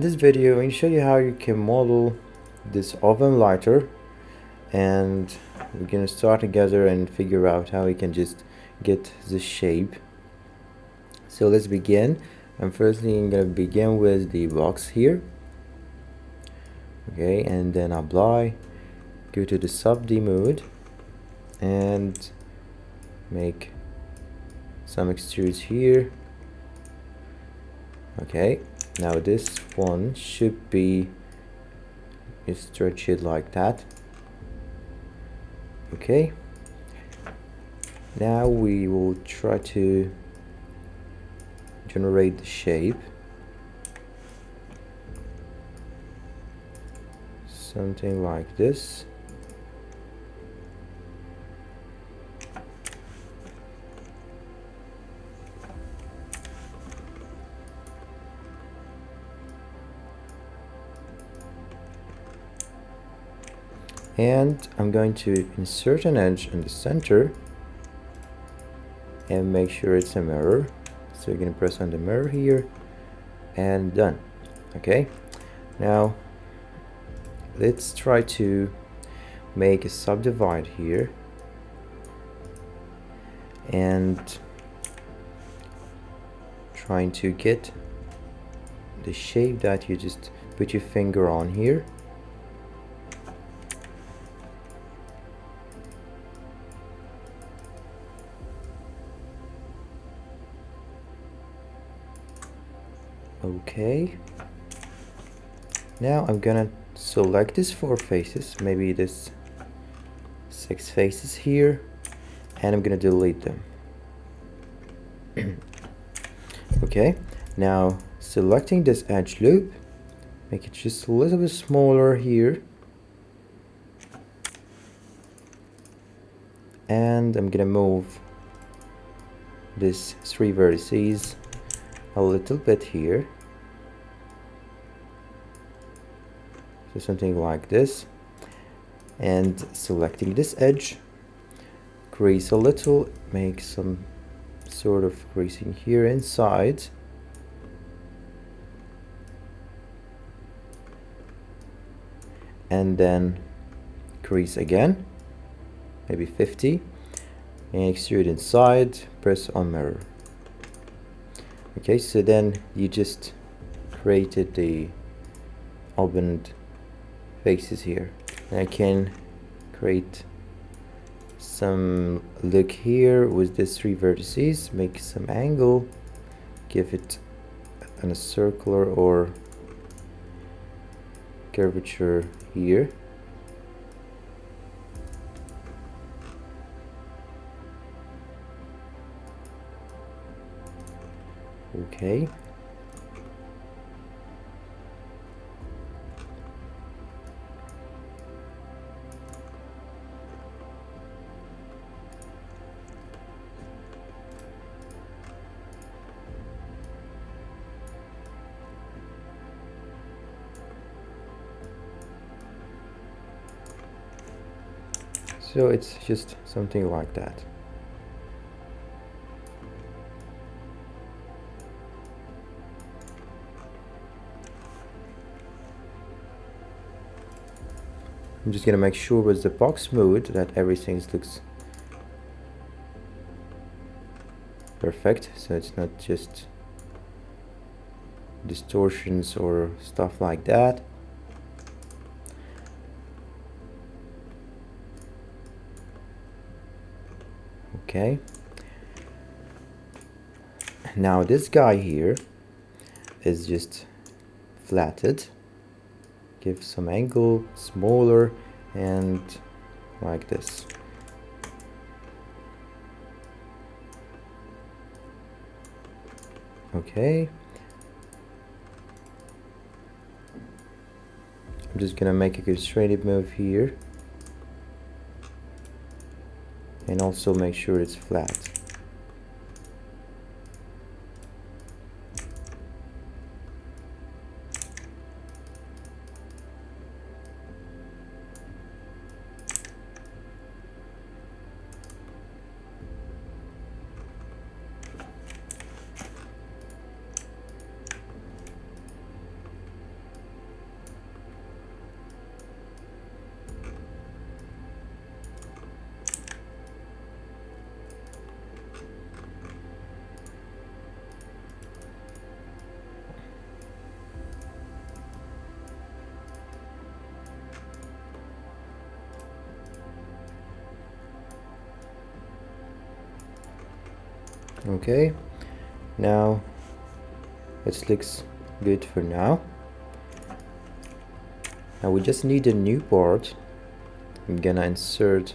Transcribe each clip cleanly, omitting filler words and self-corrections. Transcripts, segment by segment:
this video I'm going to show you how you can model this oven lighter, and we're going to start together and figure out how we can just get the shape. So let's begin. And firstly I'm going to begin with the box here. Okay, and then apply, go to the sub-D mode and make some extrudes here. Okay, now this one should be, you stretch it like that. Okay, now we will try to generate the shape, something like this. And I'm going to insert an edge in the center and make sure it's a mirror. So you're going to press on the mirror here and done. Okay, now let's try to make a subdivide here and trying to get the shape that you just put your finger on here. Okay, now I'm gonna select these 4 faces, maybe this 6 faces here, and I'm gonna delete them. Okay, now selecting this edge loop, make it just a little bit smaller here, and I'm gonna move these 3 vertices a little bit here, so something like this, and selecting this edge, crease a little, make some sort of creasing here inside, and then crease again, maybe 50, and extrude inside, press on mirror. Okay, so then you just created the opened faces here. And I can create some look here with these 3 vertices, make some angle, give it a circular or curvature here. Okay, so it's just something like that. I'm just gonna make sure with the box mode that everything looks perfect, so it's not just distortions or stuff like that. Okay, now this guy here is just flatted, give some angle, smaller, and like this. Okay, I'm just gonna make a constrained move here and also make sure it's flat. Okay, now it looks good for now. Now we just need a new part. I'm gonna insert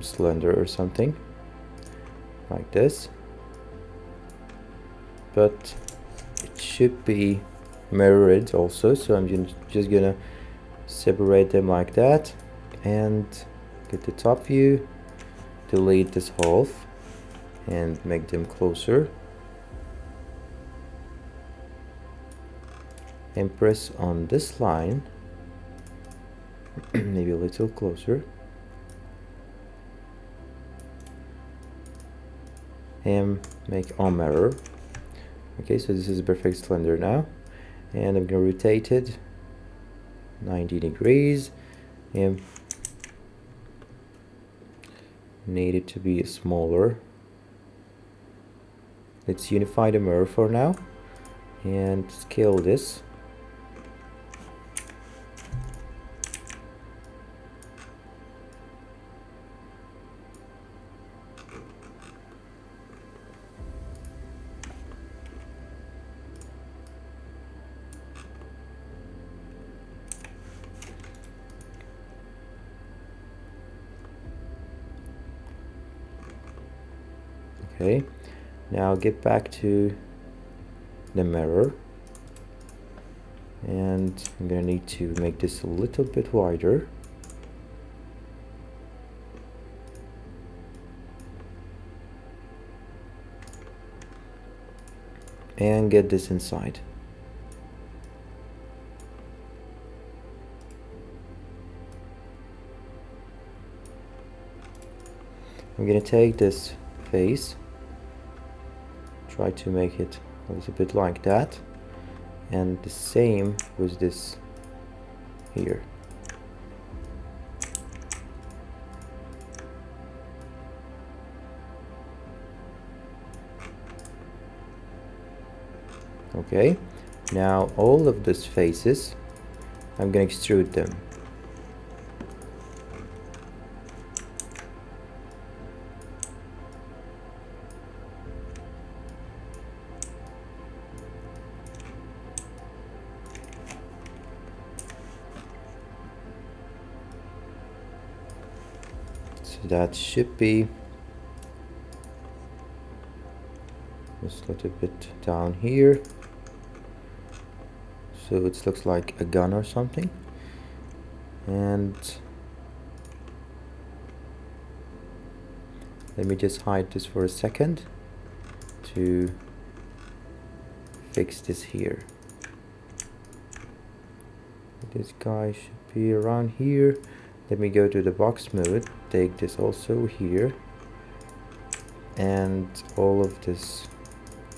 cylinder or something like this, but it should be mirrored also, so I'm just gonna separate them like that and get the top view, delete this half and make them closer and press on this line maybe a little closer and make on mirror. Okay, so this is a perfect cylinder now, and I'm gonna rotate it 90 degrees and need it to be smaller. Let's unify the mirror for now and scale this. Okay, now get back to the mirror, and I'm gonna need to make this a little bit wider. And get this inside. I'm gonna take this face, try to make it a little bit like that, and the same with this here. Okay, now all of these faces I'm gonna extrude them. So that should be just a little bit down here, so it looks like a gun or something. And let me just hide this for a second to fix this here. This guy should be around here. Let me go to the box mode, take this also here, and all of this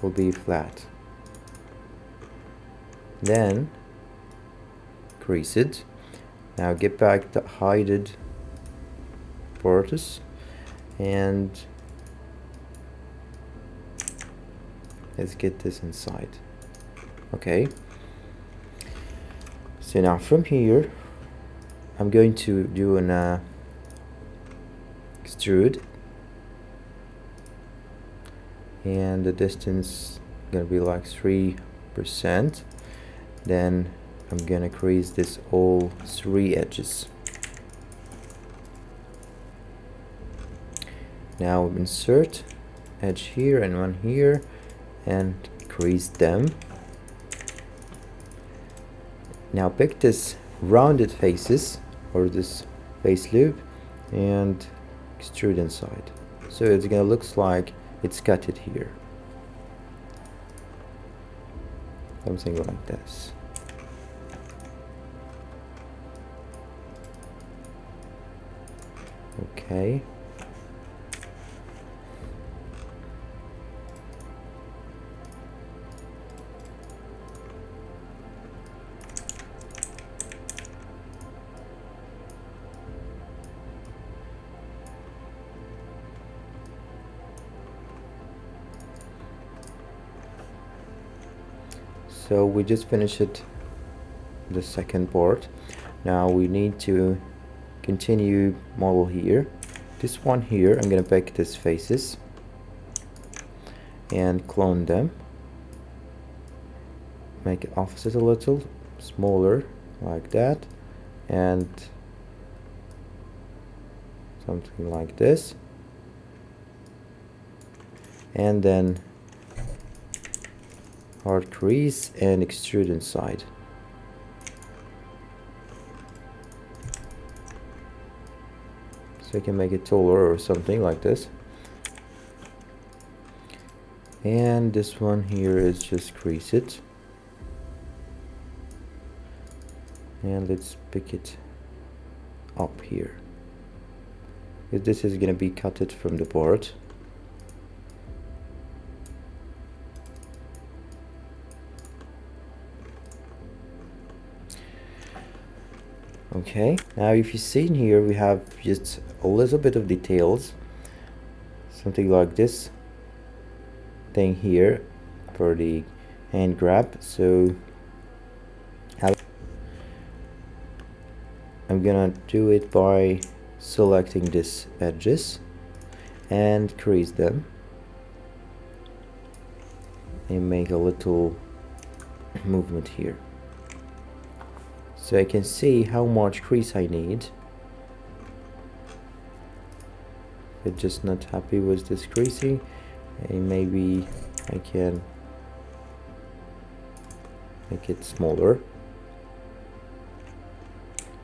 will be flat. Then crease it. Now get back the hided parts and let's get this inside. Okay, so now from here I'm going to do an extrude, and the distance gonna be like 3%. Then I'm gonna crease this all 3 edges. Now insert edge here and one here and crease them. Now pick this rounded faces or this face loop and extrude inside, so it's gonna look like it's cut it here, something like this. Okay, so we just finished the second part. Now we need to continue model here. This one here, I'm gonna pick this faces and clone them. Make it offset a little smaller like that, and something like this, and then hard crease and extrude inside. So I can make it taller or something like this. And this one here is just crease it. And let's pick it up here. This is going to be cut it from the board. Okay, now if you see in here, we have just a little bit of details, something like this thing here for the hand grab. So I'm gonna do it by selecting these edges and crease them and make a little movement here, so I can see how much crease I need. I'm just not happy with this creasing, and maybe I can make it smaller.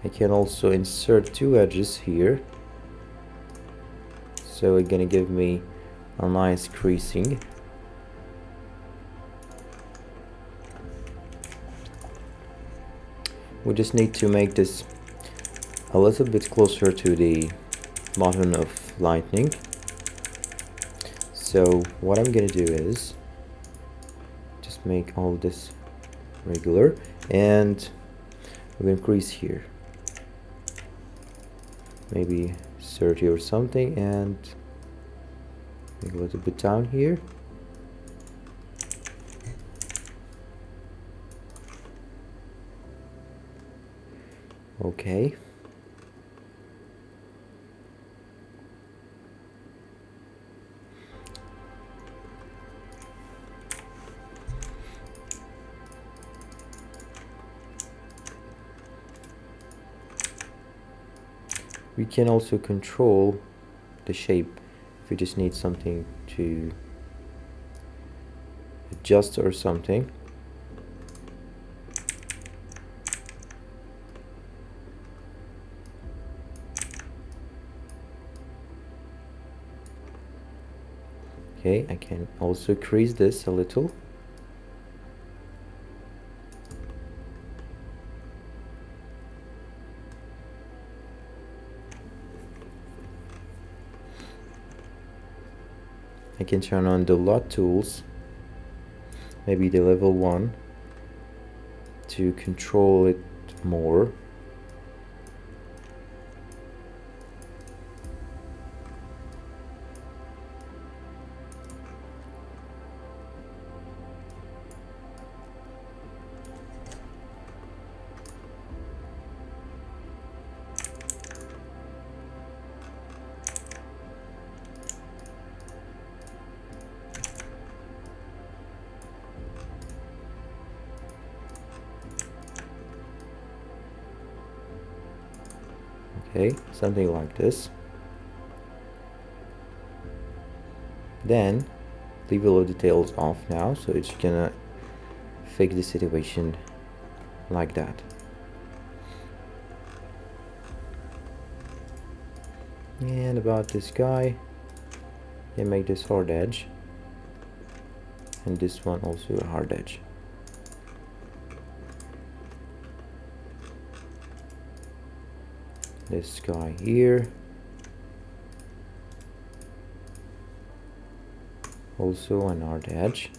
I can also insert two edges here, so it's gonna give me a nice creasing. We just need to make this a little bit closer to the button of lightning. So what I'm gonna do is just make all this regular, and we're gonna crease here, maybe 30 or something, and make a little bit down here. Okay. We can also control the shape if we just need something to adjust or something. Okay, I can also crease this a little. I can turn on the LUT tools, maybe the level 1, to control it more. Okay, something like this. Then leave all the details off now, so it's gonna fix the situation like that. And about this guy, you make this hard edge, and this one also a hard edge. This guy here, also an hard edge.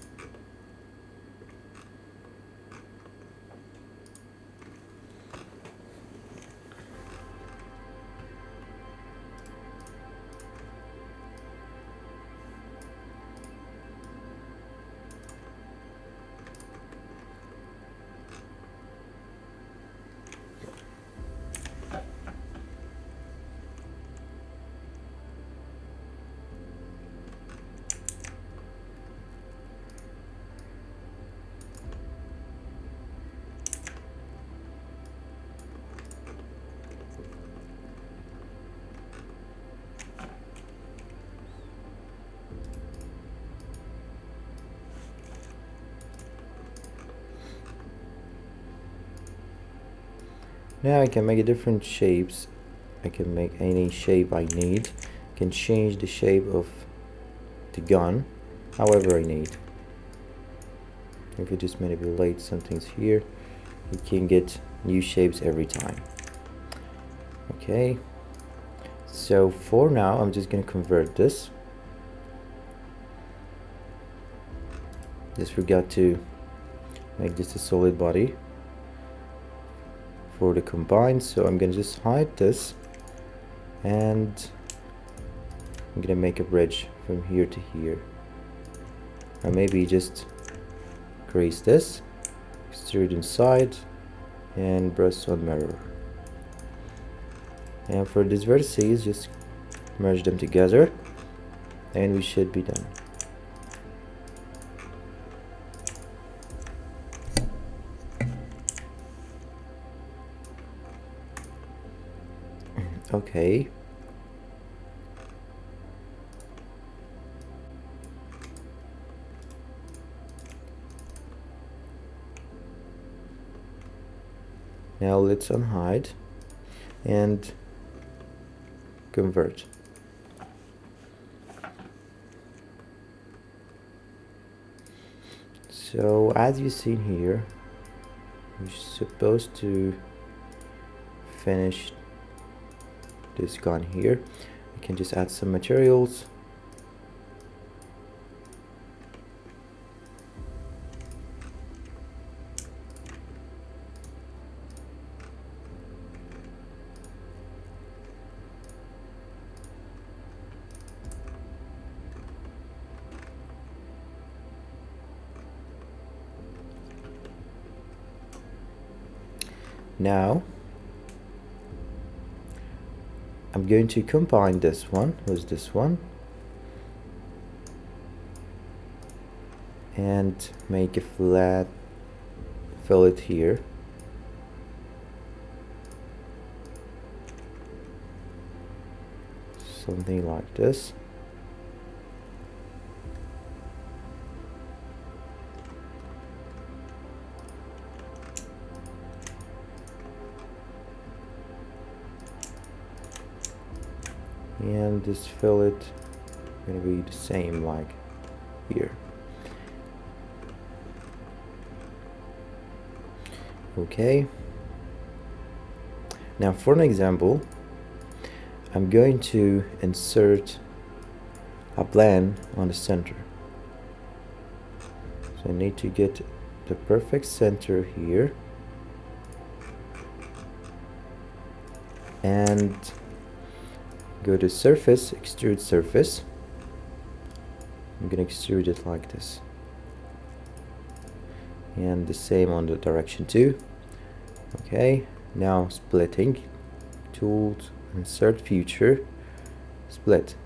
Now I can make different shapes. I can make any shape I need. I can change the shape of the gun however I need. If you just manipulate some things here, you can get new shapes every time. Okay, so for now I'm just gonna convert this. Just forgot to make this a solid body for the combine, so I'm gonna just hide this, and I'm gonna make a bridge from here to here, or maybe just crease this, extrude inside, and brush on mirror. And for these vertices, just merge them together and we should be done. Okay. Now let's unhide and convert. So as you see here, we're supposed to finish this gun here. We can just add some materials. Now I'm going to combine this one with this one and make a flat fillet here. Something like this. And this fillet gonna be the same like here. Okay, now for an example, I'm going to insert a blend on the center. So I need to get the perfect center here and go to surface, extrude surface. I'm gonna extrude it like this, and the same on the direction 2. Okay, now splitting, tools, insert feature, split.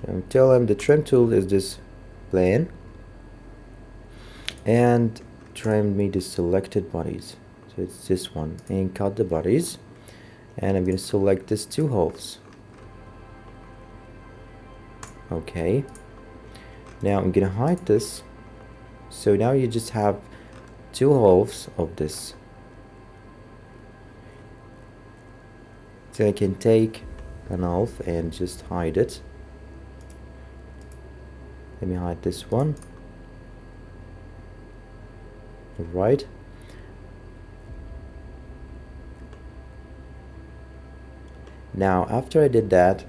And tell them the trim tool is this plane, and trim me the selected bodies, so it's this one, and cut the bodies. And I'm going to select these 2 holes. Okay, now I'm going to hide this, so now you just have 2 holes of this. So I can take an half and just hide it. Let me hide this one. Right. Now after I did that,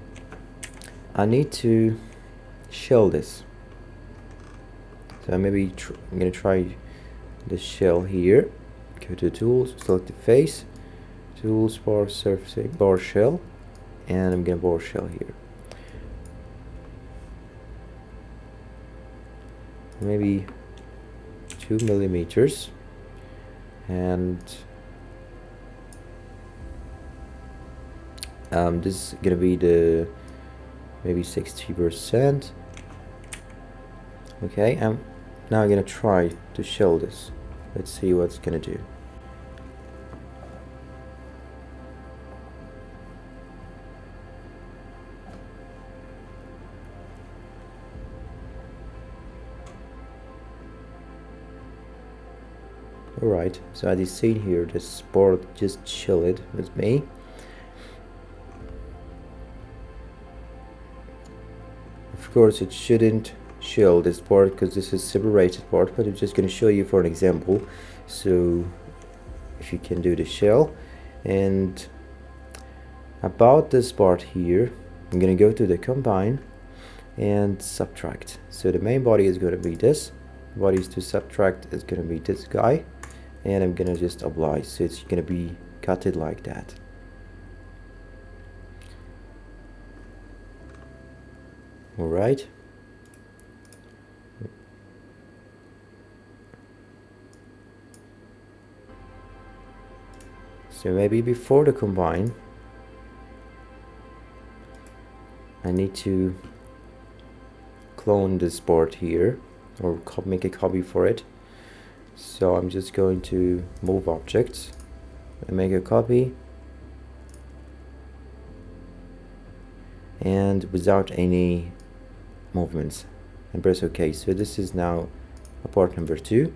I need to shell this. So maybe I'm gonna try the shell here. Go to tools, select the face, tools, bar surfacing, bar shell, and I'm gonna bar shell here. Maybe 2 millimeters, and this is gonna be the maybe 60%. Okay, now I'm gonna try to shell this. Let's see what's gonna do. Alright, so as you see here, this board just chilled with me. Of course it shouldn't chill this part because this is separated part, but I'm just going to show you for an example. So if you can do the shell, and about this part here, I'm going to go to the combine and subtract. So the main body is going to be this, bodies to subtract is going to be this guy, and I'm going to just apply, so it's going to be cutted like that. Alright, so maybe before the combine I need to clone this board here, or make a copy for it. So I'm just going to move objects and make a copy, and without any movements, and press OK. So this is now a part number 2.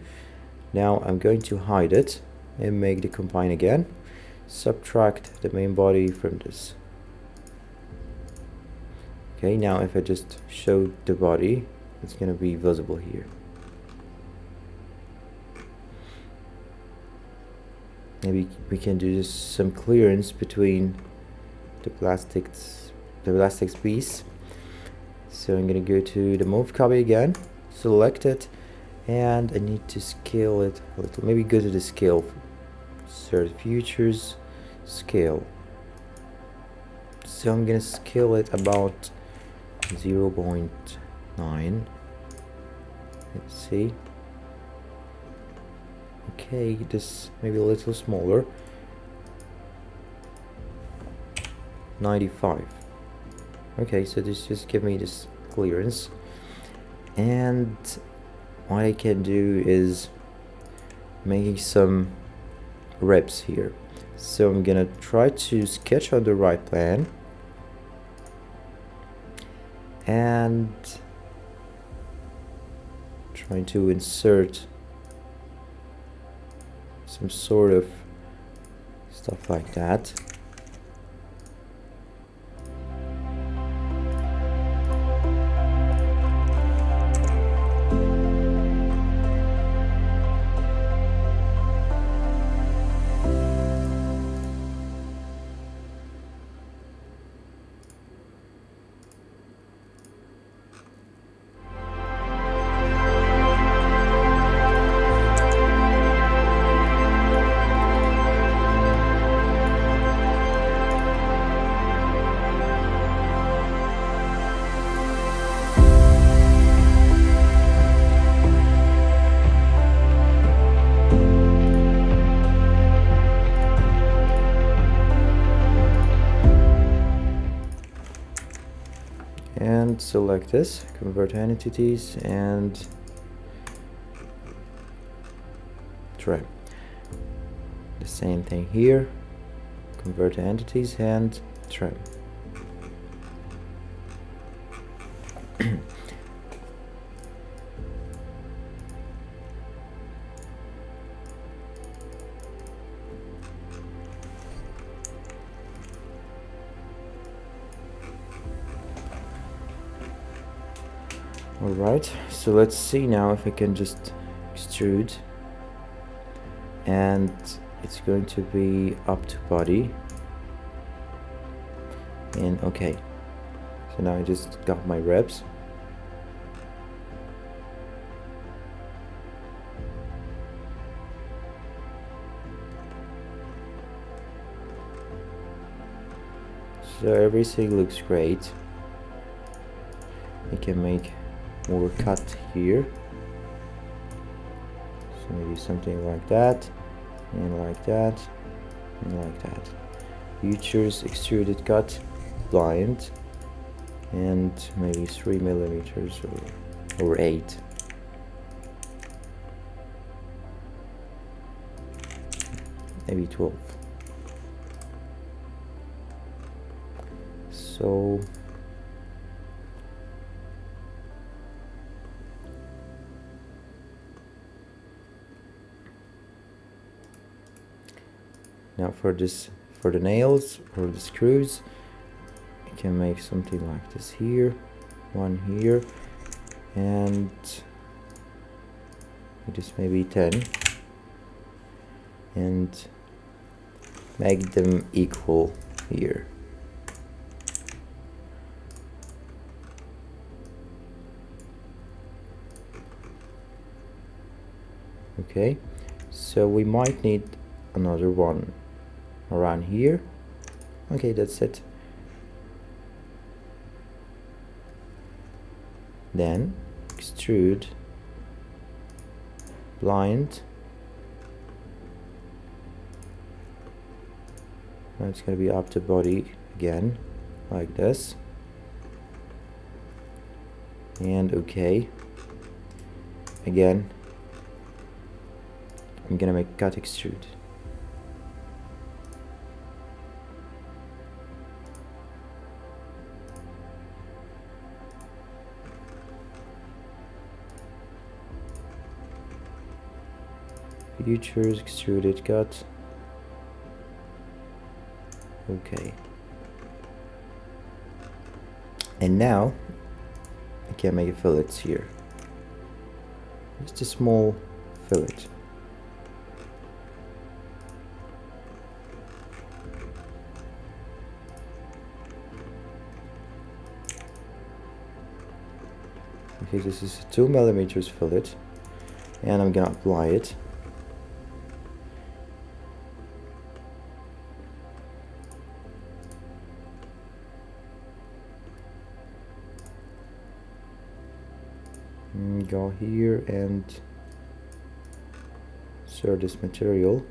Now I'm going to hide it and make the combine again, subtract the main body from this. Okay, now if I just show the body, it's going to be visible here. Maybe we can do just some clearance between the plastics piece. So I'm going to go to the move copy again, select it, and I need to scale it a little. Maybe go to the scale, search features, scale. So I'm going to scale it about 0.9. Let's see. Okay, this maybe a little smaller. 95. Okay, so this just give me this clearance, and what I can do is making some ribs here. So I'm gonna try to sketch on the right plan and trying to insert some sort of stuff like that. And select this, convert entities, and trim. The same thing here, convert entities and trim. Alright, so let's see now if I can just extrude, and it's going to be up to body, and okay, so now I just got my ribs. So everything looks great. I can make more cut here, so maybe something like that, and like that, and like that. Features, extruded cut, blind, and maybe 3 millimeters or 8. Maybe 12. So Now for the nails or the screws, you can make something like this here, one here, and just maybe 10, and make them equal here. Okay, so we might need another one around here. Okay, that's it. Then extrude, blind. Now it's going to be up to body again, like this. And okay. Again, I'm gonna make cut extrude. Futures, extruded cut. Okay. And now I can make a fillet here. Just a small fillet. Okay, this is a 2 mm fillet, and I'm gonna apply it. Go here and insert this material.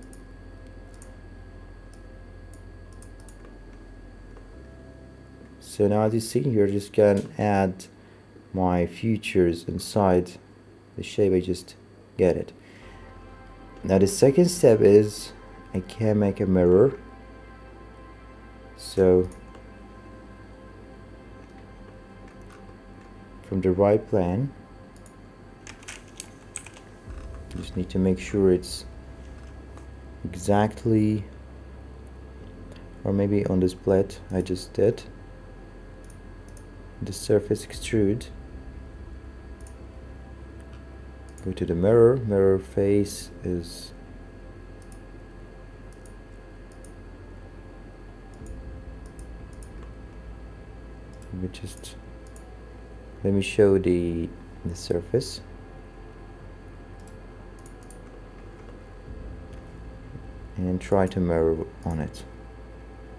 So now as you see here, just can add my features inside the shape I just get it. Now the second step is I can make a mirror. So from the right plane, just need to make sure it's exactly, or maybe on this plate I just did, the surface extrude. Go to the mirror face is let me show the surface. And try to mirror on it.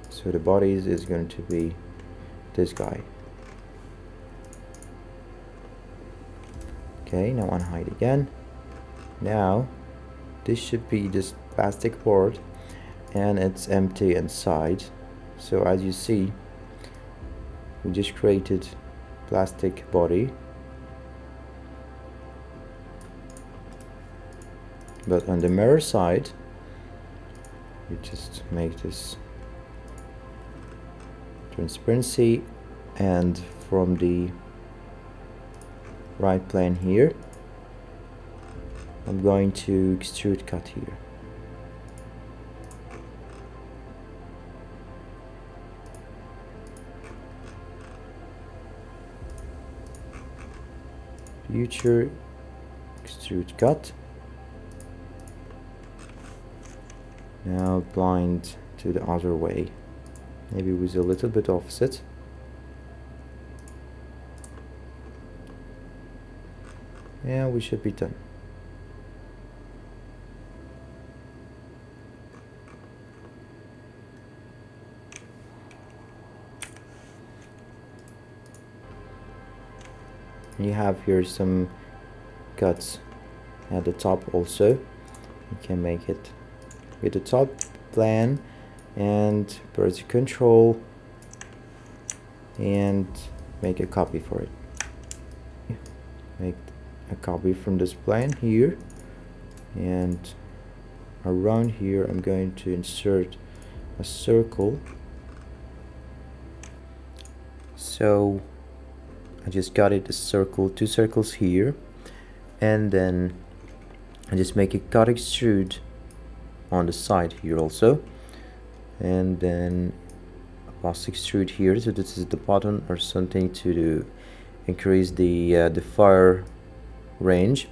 So the bodies is going to be this guy. Okay, now unhide again. Now this should be this plastic board, and it's empty inside. So as you see, we just created plastic body, but on the mirror side you just make this transparency, and from the right plane here I'm going to extrude cut here. Future extrude cut. Now blind to the other way, maybe with a little bit offset. Yeah, we should be done. You have here some cuts at the top also. You can make it with the top plan and press Control and make a copy for it. Make a copy from this plane here, and around here I'm going to insert a circle. So I just got it a circle, 2 circles here, and then I just make a cut extrude on the side here also. and then fast extrude here. So this is the button or something to increase the fire range,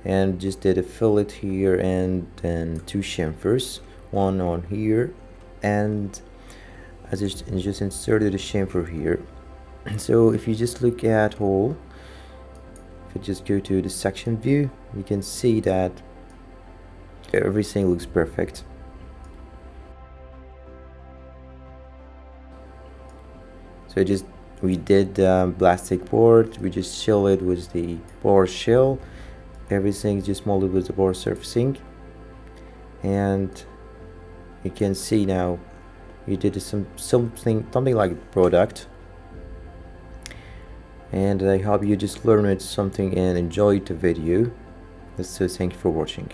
and just did a fillet here and then 2 chamfers, one on here, and I just inserted a chamfer here. So if you just look at all, if you just go to the section view, you can see that everything looks perfect. So we did plastic board, we just shell it with the bore shell, everything just molded with the bore surfacing, and you can see now you did something like product. And I hope you just learned something and enjoyed the video. So thank you for watching.